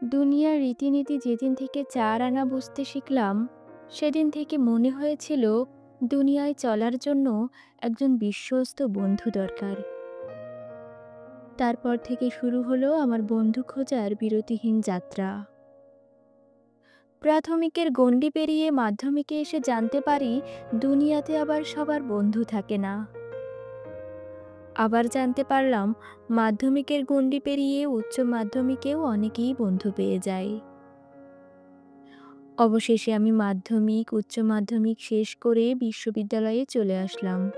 দুনিয়ার রীতিনীতি যেদিন থেকে ৪ আনা বুঝতে শিখলাম, সেদিন থেকে মনে হয়েছিল দুনিয়ায় চলার জন্য একজন বিশ্বস্ত বন্ধু দরকার। তারপর থেকে শুরু হলো আমার বন্ধু খোঁজার বিরতিহীন যাত্রা। প্রাথমিকের গণ্ডি পেরিয়ে মাধ্যমিকে এসে জানতে পারি দুনিয়াতে আবার সবার বন্ধু থাকে না। আবার জানতে পারলাম মাধ্যমিকের গণ্ডি পেরিয়ে উচ্চ মাধ্যমিকেও অনেকেই বন্ধু পেয়ে যায়। অবশেষে আমি মাধ্যমিক, উচ্চ মাধ্যমিক শেষ করে বিশ্ববিদ্যালয়ে চলে আসলাম।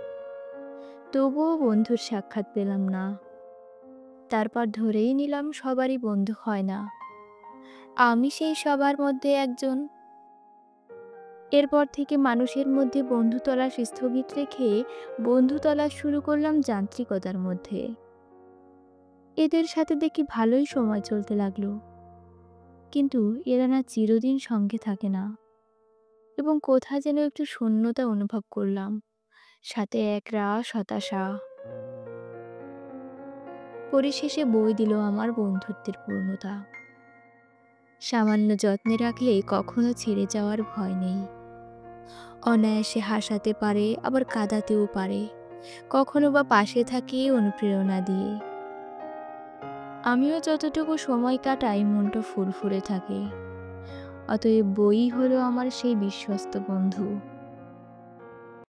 তবুও বন্ধুর সাক্ষাৎ পেলাম না। তারপর ধরেই নিলাম সবারই বন্ধু হয় না। আমি সেই সবার মধ্যে একজন। এরপর থেকে মানুষের মধ্যে বন্ধু তলাশ স্থগিত রেখে বন্ধু তলাশ শুরু করলাম যান্ত্রিকতার মধ্যে। এদের সাথে দেখি ভালোই সময় চলতে লাগলো। কিন্তু এরা না চিরদিন সঙ্গে থাকে না, এবং কোথায় যেন একটু শূন্যতা অনুভব করলাম, সাথে একরাশ হতাশা। পরিশেষে বই দিল আমার বন্ধুত্বের পূর্ণতা। সামান্য যত্নে রাখলে কখনো ছেড়ে যাওয়ার ভয় নেই। অনায়াসে হাসাতে পারে, আবার কাঁদাতেও পারে। কখনো বা পাশে থাকে অনুপ্রেরণা দিয়ে। আমিও যতটুকু সময় কাটাই মনটা ফুরফুরে থাকে। অতএব বই হলো আমার সেই বিশ্বস্ত বন্ধু।